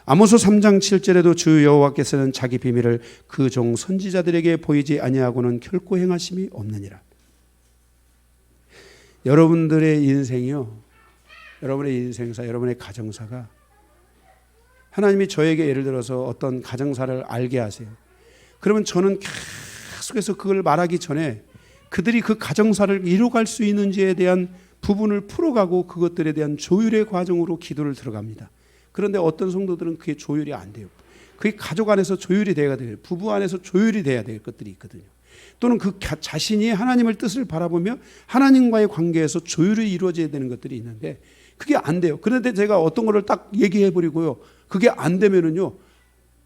아모스 3장 7절에도 주 여호와께서는 자기 비밀을 그 종 선지자들에게 보이지 아니하고는 결코 행하심이 없느니라. 여러분들의 인생이요, 여러분의 인생사, 여러분의 가정사가, 하나님이 저에게 예를 들어서 어떤 가정사를 알게 하세요. 그러면 저는 계속해서 그걸 말하기 전에 그들이 그 가정사를 이루어갈 수 있는지에 대한 부분을 풀어가고 그것들에 대한 조율의 과정으로 기도를 들어갑니다. 그런데 어떤 성도들은 그게 조율이 안 돼요. 그게 가족 안에서 조율이 돼야 돼요. 부부 안에서 조율이 돼야 될 것들이 있거든요. 또는 그 자신이 하나님의 뜻을 바라보며 하나님과의 관계에서 조율이 이루어져야 되는 것들이 있는데 그게 안 돼요. 그런데 제가 어떤 거를 딱 얘기해 버리고요, 그게 안 되면은요,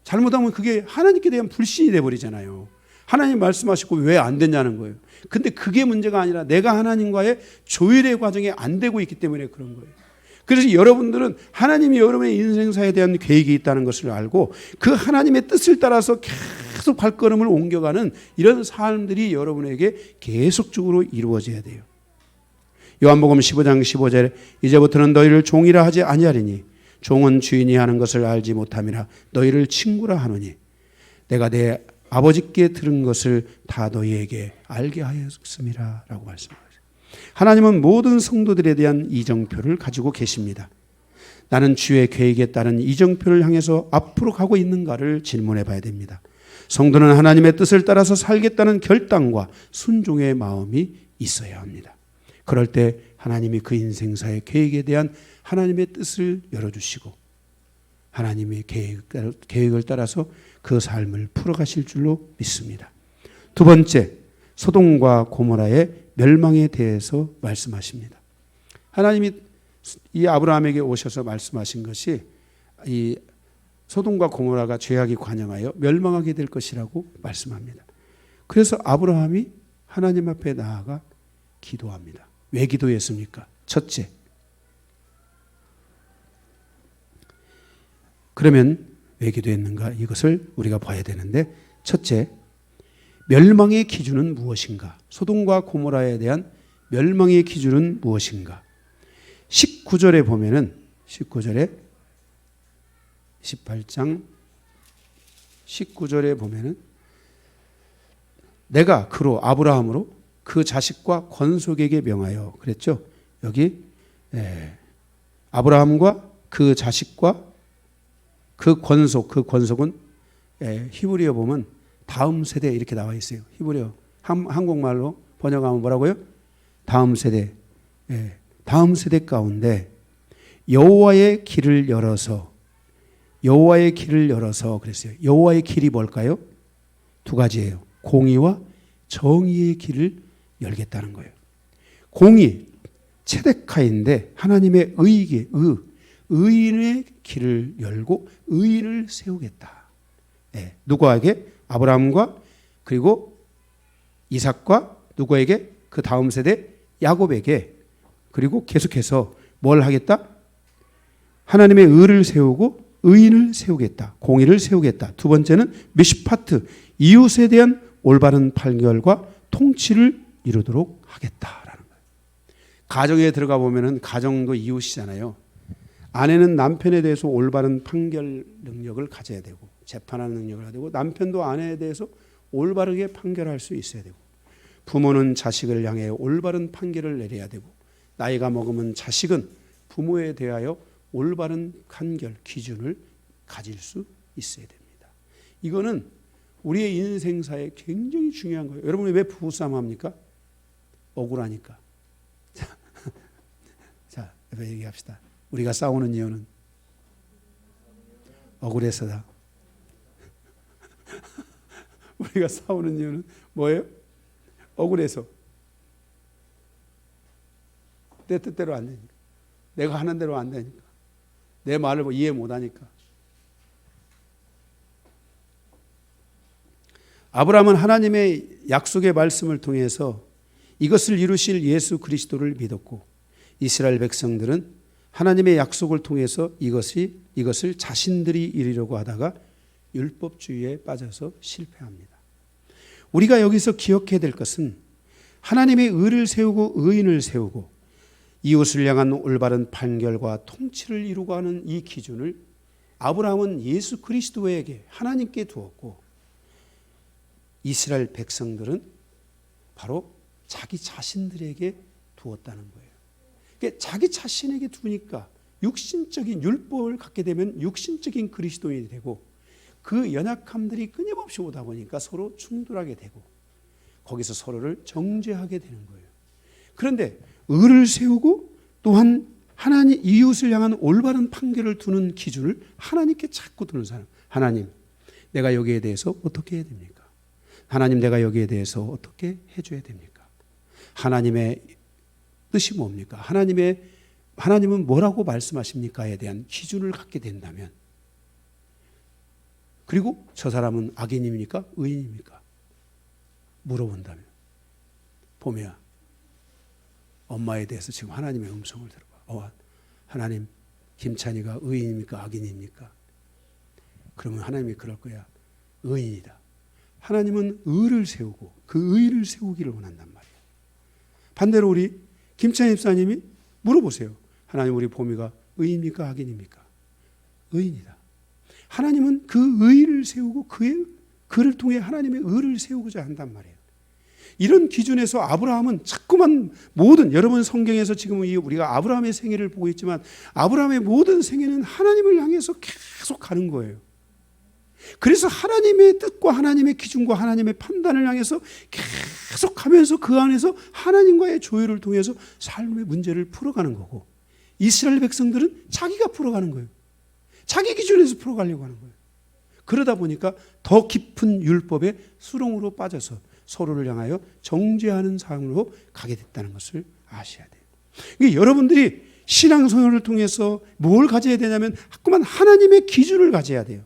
잘못하면 그게 하나님께 대한 불신이 돼 버리잖아요. 하나님 말씀하시고 왜 안 됐냐는 거예요. 근데 그게 문제가 아니라 내가 하나님과의 조율의 과정이 안 되고 있기 때문에 그런 거예요. 그래서 여러분들은 하나님이 여러분의 인생사에 대한 계획이 있다는 것을 알고 그 하나님의 뜻을 따라서 계속 발걸음을 옮겨가는 이런 삶들이 여러분에게 계속적으로 이루어져야 돼요. 요한복음 15장 15절에 이제부터는 너희를 종이라 하지 아니하리니 종은 주인이 하는 것을 알지 못함이라 너희를 친구라 하노니 내가 내 아버지께 들은 것을 다 너희에게 알게 하였음이라 라고 말씀하셨습니다. 하나님은 모든 성도들에 대한 이정표를 가지고 계십니다. 나는 주의 계획에 따른 이정표를 향해서 앞으로 가고 있는가를 질문해 봐야 됩니다. 성도는 하나님의 뜻을 따라서 살겠다는 결단과 순종의 마음이 있어야 합니다. 그럴 때 하나님이 그 인생사의 계획에 대한 하나님의 뜻을 열어주시고 하나님의 계획을 따라서 그 삶을 풀어가실 줄로 믿습니다. 두 번째, 소돔과 고모라의 멸망에 대해서 말씀하십니다. 하나님이 이 아브라함에게 오셔서 말씀하신 것이 이 소돔과 고모라가 죄악이 관영하여 멸망하게 될 것이라고 말씀합니다. 그래서 아브라함이 하나님 앞에 나아가 기도합니다. 왜 기도했습니까? 첫째, 그러면 왜 기도했는가? 이것을 우리가 봐야 되는데, 첫째, 멸망의 기준은 무엇인가? 소돔과 고모라에 대한 멸망의 기준은 무엇인가? 19절에 보면은 19절에 18장 19절에 보면은 내가 그로 아브라함으로 그 자식과 권속에게 명하여 그랬죠. 여기 아브라함과 그 자식과 그 권속은 히브리어 보면 다음 세대 이렇게 나와 있어요. 히브리어 한국말로 번역하면 뭐라고요? 다음 세대. 다음 세대 가운데 여호와의 길을 열어서 그랬어요. 여호와의 길이 뭘까요? 두 가지예요. 공의와 정의의 길을 열겠다는 거예요. 공의, 체데카인데 하나님의 의인의 길을 열고 의인을 세우겠다. 누구에게? 아브라함과 그리고 이삭과 누구에게? 그 다음 세대 야곱에게. 그리고 계속해서 뭘 하겠다? 하나님의 의를 세우고 의인을 세우겠다. 공의를 세우겠다. 두 번째는 미슈파트, 이웃에 대한 올바른 판결과 통치를 이루도록 하겠다라는 거예요. 가정에 들어가 보면은 가정도 이웃이잖아요. 아내는 남편에 대해서 올바른 판결 능력을 가져야 되고 재판하는 능력을 가져야 되고 남편도 아내에 대해서 올바르게 판결할 수 있어야 되고 부모는 자식을 향해 올바른 판결을 내려야 되고 나이가 먹으면 자식은 부모에 대하여 올바른 판결 기준을 가질 수 있어야 됩니다. 이거는 우리의 인생사에 굉장히 중요한 거예요. 여러분이 왜 부부싸움 합니까? 억울하니까. 자, 얘기합시다. 우리가 싸우는 이유는 억울해서다. 우리가 싸우는 이유는 뭐예요? 억울해서. 내 뜻대로 안 되니까. 내가 하는 대로 안 되니까. 내 말을 이해 못 하니까. 아브라함은 하나님의 약속의 말씀을 통해서 이것을 이루실 예수 그리스도를 믿었고 이스라엘 백성들은 하나님의 약속을 통해서 이것을 자신들이 이루려고 하다가 율법주의에 빠져서 실패합니다. 우리가 여기서 기억해야 될 것은 하나님의 의를 세우고 의인을 세우고 이웃을 향한 올바른 판결과 통치를 이루고 하는 이 기준을 아브라함은 예수 그리스도에게 하나님께 두었고 이스라엘 백성들은 바로 자기 자신들에게 두었다는 거예요. 그러니까 자기 자신에게 두니까 육신적인 율법을 갖게 되면 육신적인 그리스도인이 되고 그 연약함들이 끊임없이 오다 보니까 서로 충돌하게 되고 거기서 서로를 정죄하게 되는 거예요. 그런데 의를 세우고 또한 하나님 이웃을 향한 올바른 판결을 두는 기준을 하나님께 자꾸 두는 사람. 하나님, 내가 여기에 대해서 어떻게 해야 됩니까? 하나님, 내가 여기에 대해서 어떻게 해줘야 됩니까? 하나님의 뜻이 뭡니까? 하나님은 뭐라고 말씀하십니까에 대한 기준을 갖게 된다면, 그리고 저 사람은 악인입니까? 의인입니까? 물어본다면, 봄이야, 엄마에 대해서 지금 하나님의 음성을 들어봐. 하나님, 김찬이가 의인입니까? 악인입니까? 그러면 하나님이 그럴 거야. 의인이다. 하나님은 의를 세우고 그 의를 세우기를 원한단 말이에요. 반대로 우리 김찬희 집사님이 물어보세요. 하나님, 우리 봄이가 의인입니까? 악인입니까? 의인이다. 하나님은 그 의를 세우고 그를 통해 하나님의 의를 세우고자 한단 말이에요. 이런 기준에서 아브라함은 자꾸만 여러분 성경에서 지금 우리가 아브라함의 생애를 보고 있지만 아브라함의 모든 생애는 하나님을 향해서 계속 가는 거예요. 그래서 하나님의 뜻과 하나님의 기준과 하나님의 판단을 향해서 계속 가면서 그 안에서 하나님과의 조율을 통해서 삶의 문제를 풀어가는 거고 이스라엘 백성들은 자기가 풀어가는 거예요. 자기 기준에서 풀어가려고 하는 거예요. 그러다 보니까 더 깊은 율법의 수렁으로 빠져서 서로를 향하여 정죄하는 삶으로 가게 됐다는 것을 아셔야 돼요. 그러니까 여러분들이 신앙생활을 통해서 뭘 가져야 되냐면 자꾸만 하나님의 기준을 가져야 돼요.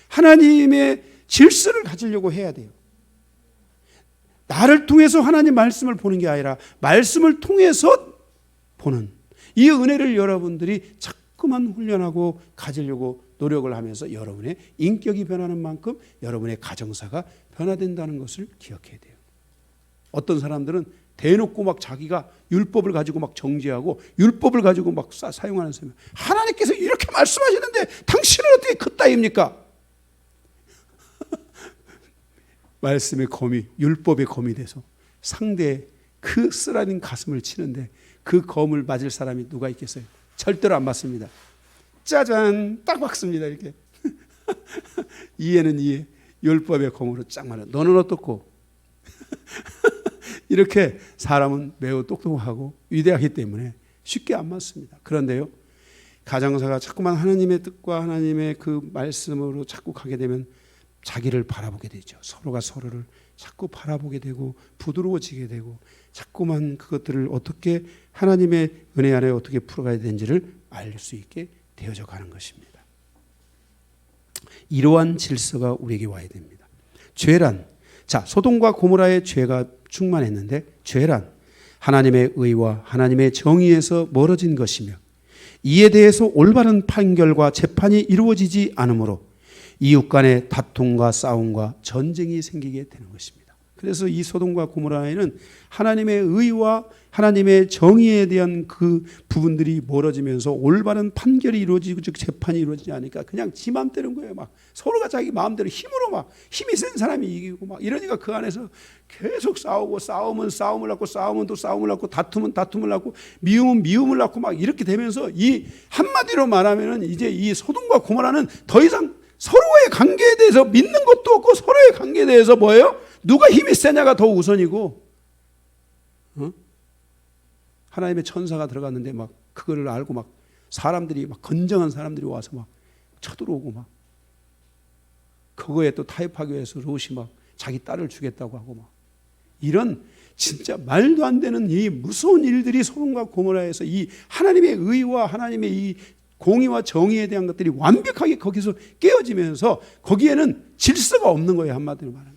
하나님의 질서를 가지려고 해야 돼요. 나를 통해서 하나님 말씀을 보는 게 아니라 말씀을 통해서 보는 이 은혜를 여러분들이 자꾸만 훈련하고 가지려고 노력을 하면서 여러분의 인격이 변하는 만큼 여러분의 가정사가 변화된다는 것을 기억해야 돼요. 어떤 사람들은 대놓고 막 자기가 율법을 가지고 막 정죄하고 율법을 가지고 막 사용하는 사람. 하나님께서 이렇게 말씀하시는데 당신은 어떻게 그따위입니까? 말씀의 검이 율법의 검이 돼서 상대의 그 쓰라린 가슴을 치는데 그 검을 맞을 사람이 누가 있겠어요? 절대로 안 맞습니다. 짜잔, 딱 박습니다. 이렇게 이해는 이해, 율법의 검으로 쫙 맞아. 너는 어떻고? 이렇게 사람은 매우 똑똑하고 위대하기 때문에 쉽게 안 맞습니다. 그런데요, 가정사가 자꾸만 하나님의 뜻과 하나님의 그 말씀으로 자꾸 가게 되면 자기를 바라보게 되죠. 서로가 서로를 자꾸 바라보게 되고 부드러워지게 되고 자꾸만 그것들을 어떻게 하나님의 은혜 안에 어떻게 풀어가야 되는지를 알 수 있게 되어져 가는 것입니다. 이러한 질서가 우리에게 와야 됩니다. 죄란, 소돔과 고모라의 죄가 충만했는데 죄란 하나님의 의와 하나님의 정의에서 멀어진 것이며 이에 대해서 올바른 판결과 재판이 이루어지지 않으므로 이웃 간의 다툼과 싸움과 전쟁이 생기게 되는 것입니다. 그래서 이 소돔과 고모라에는 하나님의 의와 하나님의 정의에 대한 그 부분들이 멀어지면서 올바른 판결이 이루어지고 즉 재판이 이루어지지 않으니까 그냥 지 마음대로인 거예요. 막 서로가 자기 마음대로 힘으로 막 힘이 센 사람이 이기고 막 이러니까 그 안에서 계속 싸우고 싸우면 싸움을 낳고 싸우면 또 싸움을 낳고 다투면 다툼을 낳고 미움은 미움을 낳고 막 이렇게 되면서 이 한마디로 말하면은 이제 이 소돔과 고모라는 더 이상 서로의 관계에 대해서 믿는 것도 없고 서로의 관계에 대해서 뭐예요? 누가 힘이 세냐가 더 우선이고 하나님의 천사가 들어갔는데 막 그거를 알고 막 사람들이 막 건정한 사람들이 와서 막 쳐들어오고 막 그거에 또 타협하기 위해서 롯이 막 자기 딸을 주겠다고 하고 막 이런 진짜 말도 안 되는 이 무서운 일들이 소돔과 고모라에서 이 하나님의 의와 하나님의 이 공의와 정의에 대한 것들이 완벽하게 거기서 깨어지면서 거기에는 질서가 없는 거예요. 한마디로 말하면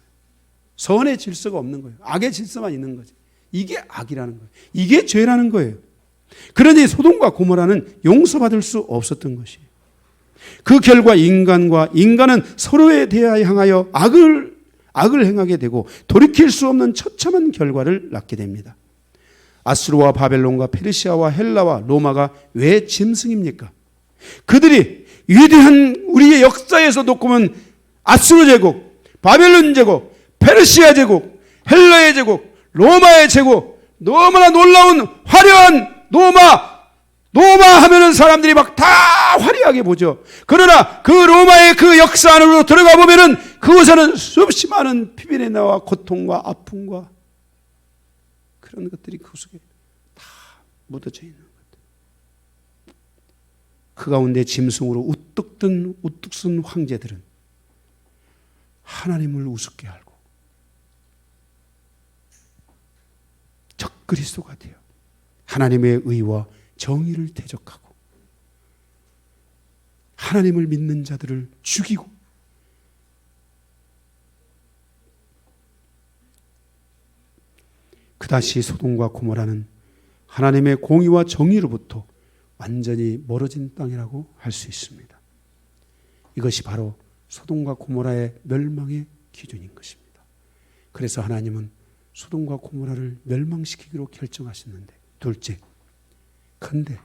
선의 질서가 없는 거예요. 악의 질서만 있는 거죠. 이게 악이라는 거예요. 이게 죄라는 거예요. 그러니 소돔과 고모라는 용서받을 수 없었던 것이에요. 그 결과 인간은 서로에 대하여 향하여 악을 행하게 되고 돌이킬 수 없는 처참한 결과를 낳게 됩니다. 아수르와 바벨론과 페르시아와 헬라와 로마가 왜 짐승입니까? 그들이 위대한 우리의 역사에서 놓고 보면 아수르 제국, 바벨론 제국, 페르시아 제국, 헬라의 제국, 로마의 제국, 너무나 놀라운 화려한 로마 하면은 사람들이 막 다 화려하게 보죠. 그러나 그 로마의 그 역사 안으로 들어가 보면은 그곳에는 수없이 많은 피비린내와 나와 고통과 아픔과 그런 것들이 그 속에 다 묻어져 있는 것들. 그 가운데 짐승으로 우뚝 쓴 황제들은 하나님을 우습게 알고 적그리스도가 되어 하나님의 의와 정의를 대적하고 하나님을 믿는 자들을 죽이고 그다시 소돔과 고모라는 하나님의 공의와 정의로부터 완전히 멀어진 땅이라고 할 수 있습니다. 이것이 바로 소돔과 고모라의 멸망의 기준인 것입니다. 그래서 하나님은 소돔과 고모라를 멸망시키기로 결정하셨는데 둘째, 근데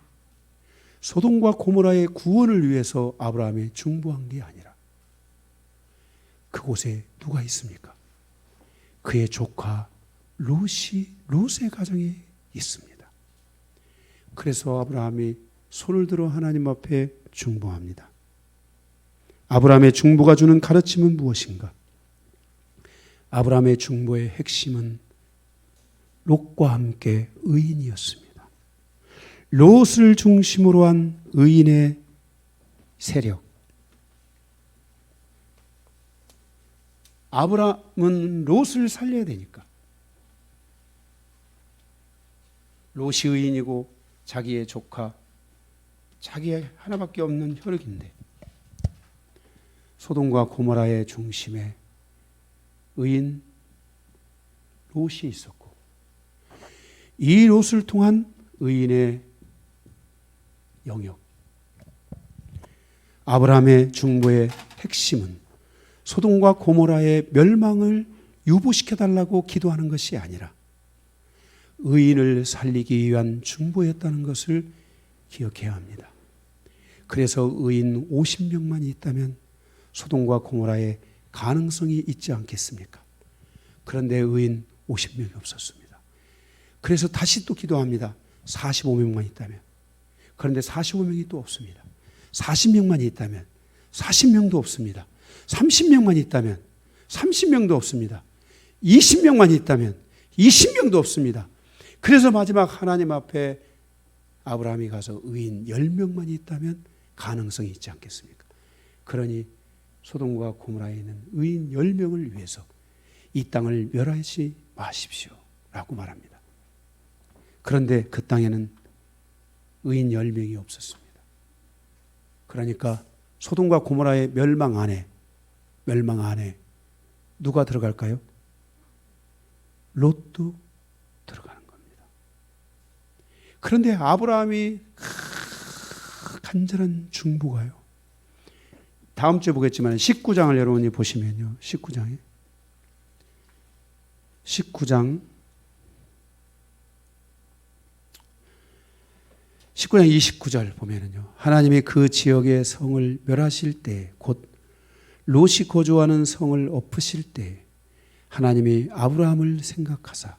소돔과 고모라의 구원을 위해서 아브라함이 중보한 게 아니라 그곳에 누가 있습니까? 그의 조카 롯의 가정이 있습니다. 그래서 아브라함이 손을 들어 하나님 앞에 중보합니다. 아브라함의 중보가 주는 가르침은 무엇인가? 아브라함의 중보의 핵심은 롯과 함께 의인이었습니다. 롯을 중심으로 한 의인의 세력. 아브라함은 롯을 살려야 되니까. 롯이 의인이고 자기의 조카, 자기의 하나밖에 없는 혈육인데 소돔과 고모라의 중심에 의인 롯이 있었고 이 롯을 통한 의인의 영역. 아브라함의 중보의 핵심은 소돔과 고모라의 멸망을 유보시켜달라고 기도하는 것이 아니라 의인을 살리기 위한 중보였다는 것을 기억해야 합니다. 그래서 의인 50명만 있다면 소돔과 고모라의 가능성이 있지 않겠습니까? 그런데 의인 50명이 없었습니다. 그래서 다시 또 기도합니다. 45명만 있다면. 그런데 45명이 또 없습니다. 40명만 있다면 40명도 없습니다. 30명만 있다면 30명도 없습니다. 20명만 있다면 20명도 없습니다. 그래서 마지막 하나님 앞에 아브라함이 가서 의인 10명만 있다면 가능성이 있지 않겠습니까? 그러니 소돔과 고모라에 있는 의인 10명을 위해서 이 땅을 멸하지 마십시오 라고 말합니다. 그런데 그 땅에는 의인 10명이 없었습니다. 그러니까 소돔과 고모라의 멸망 안에 누가 들어갈까요? 롯도 들어가는 겁니다. 그런데 아브라함이 간절한 중보가요. 다음 주에 보겠지만 19장을 여러분이 보시면요. 19장에 19장 29절 보면은요. 하나님이 그 지역의 성을 멸하실 때, 곧 롯이 거주하는 성을 엎으실 때 하나님이 아브라함을 생각하사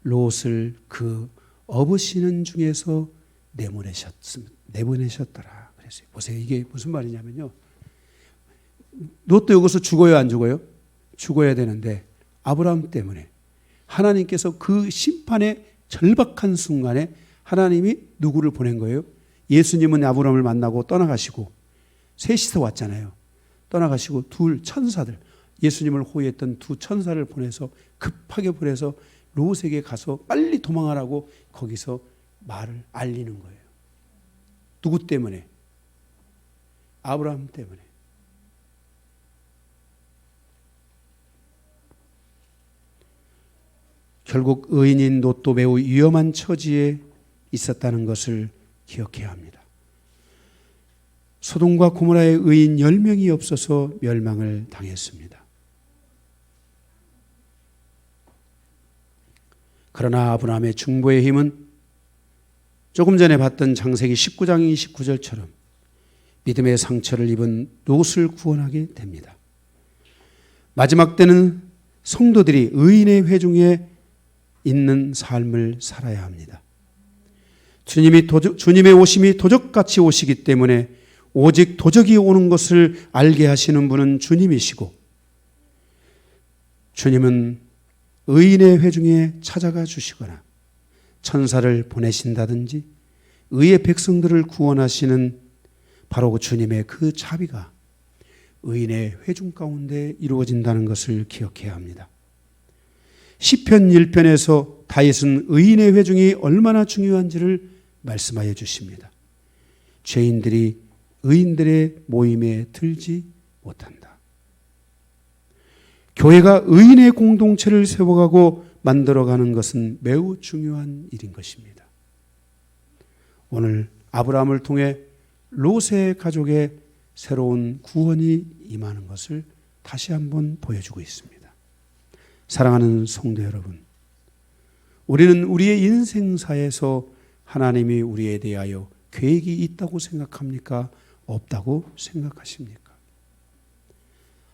롯을 그 엎으시는 중에서 내보내셨더라. 그랬어요. 보세요. 이게 무슨 말이냐면요. 롯도 여기서 죽어요, 안 죽어요? 죽어야 되는데 아브라함 때문에 하나님께서 그 심판의 절박한 순간에 하나님이 누구를 보낸 거예요? 예수님은 아브라함을 만나고 떠나가시고 셋이서 왔잖아요. 떠나가시고 둘 천사들, 예수님을 호위했던 두 천사를 보내서 급하게 보내서 롯에게 가서 빨리 도망하라고 거기서 말을 알리는 거예요. 누구 때문에? 아브라함 때문에. 결국 의인인 롯도 매우 위험한 처지에 있었다는 것을 기억해야 합니다. 소돔과 고모라의 의인 10명이 없어서 멸망을 당했습니다. 그러나 아브라함의 중보의 힘은 조금 전에 봤던 창세기 19장 29절처럼 믿음의 상처를 입은 롯을 구원하게 됩니다. 마지막 때는 성도들이 의인의 회중에 있는 삶을 살아야 합니다. 주님의 오심이 도적같이 오시기 때문에 오직 도적이 오는 것을 알게 하시는 분은 주님이시고, 주님은 의인의 회중에 찾아가 주시거나 천사를 보내신다든지 의의 백성들을 구원하시는 바로 주님의 그 자비가 의인의 회중 가운데 이루어진다는 것을 기억해야 합니다. 시편 1편에서 다윗은 의인의 회중이 얼마나 중요한지를 말씀하여 주십니다. 죄인들이 의인들의 모임에 들지 못한다. 교회가 의인의 공동체를 세워가고 만들어가는 것은 매우 중요한 일인 것입니다. 오늘 아브라함을 통해 롯의 가족의 새로운 구원이 임하는 것을 다시 한번 보여주고 있습니다. 사랑하는 성도 여러분, 우리는 우리의 인생사에서 하나님이 우리에 대하여 계획이 있다고 생각합니까? 없다고 생각하십니까?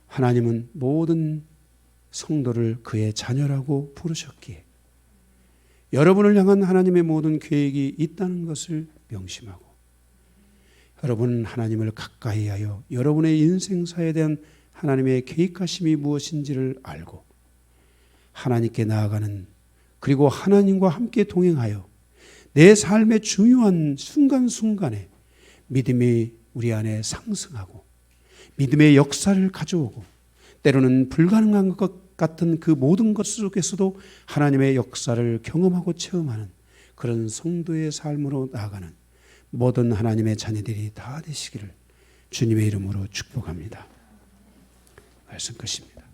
하나님은 모든 성도를 그의 자녀라고 부르셨기에 여러분을 향한 하나님의 모든 계획이 있다는 것을 명심하고, 여러분은 하나님을 가까이 하여 여러분의 인생사에 대한 하나님의 계획하심이 무엇인지를 알고 하나님께 나아가는, 그리고 하나님과 함께 동행하여 내 삶의 중요한 순간순간에 믿음이 우리 안에 상승하고 믿음의 역사를 가져오고, 때로는 불가능한 것 같은 그 모든 것 속에서도 하나님의 역사를 경험하고 체험하는 그런 성도의 삶으로 나아가는 모든 하나님의 자녀들이 다 되시기를 주님의 이름으로 축복합니다. 말씀 끝입니다.